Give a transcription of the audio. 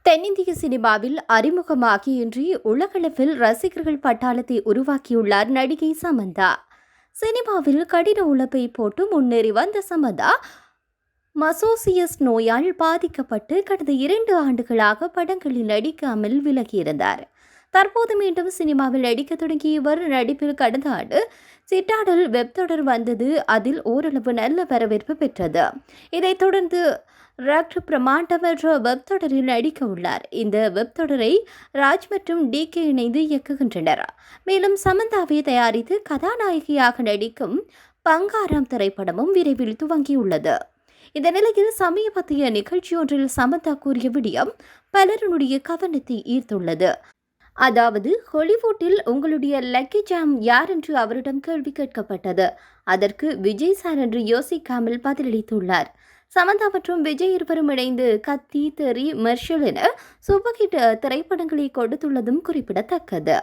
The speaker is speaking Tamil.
தென்னிந்திய சினிமாவில் அறிமுகமாகி இன்றி உலகளவில் ரசிகர்கள் பட்டாளத்தை உருவாக்கியுள்ளார் நடிகை சமந்தா. சினிமாவில் கடின உழைப்பை போட்டு முன்னேறி வந்த சமந்தா மசோசியஸ் நோயால் பாதிக்கப்பட்டு கடந்த 2 ஆண்டுகளாக படங்களில் நடிக்காமல் விலகியிருந்தார். தற்போது மீண்டும் சினிமாவில் நடிக்க தொடங்கிய இவர் நடிப்பில் கடந்த ஆண்டு சிட்டாடல் வெப்தொடர் வந்தது. அதில் ஓரளவு நல்ல வரவேற்பு பெற்றது. இதைத் தொடர்ந்து ரக்ட் பிரமாண்டம் என்ற வெப்தொடரில் நடிக்க உள்ளார். இந்த வெப்தொடரை ராஜ் மற்றும் DK இணைந்து இயக்குகின்றனர். மேலும் சமந்தாவை தயாரித்து கதாநாயகியாக நடிக்கும் பங்காராம் திரைப்படமும் விரைவில் துவங்கியுள்ளது. இந்த நிலையில் சமீபத்திய நிகழ்ச்சியொன்றில் சமந்தா கூறிய விடயம் பலருடைய கவனத்தை ஈர்த்துள்ளது. அதாவது, ஹாலிவுட்டில் உங்களுடைய லக்கி ஜாம் யார் என்று அவரிடம் கேள்வி கேட்கப்பட்டது. அதற்கு விஜய் சார் என்று யோசிக்காமல் பதிலளித்துள்ளார். சமந்தா மற்றும் விஜய் இருவரும் இணைந்து கத்தி, தெறி, மெர்ஷல் என சூப்பர் ஹிட் திரைப்படங்களை கொடுத்துள்ளதும் குறிப்பிடத்தக்கது.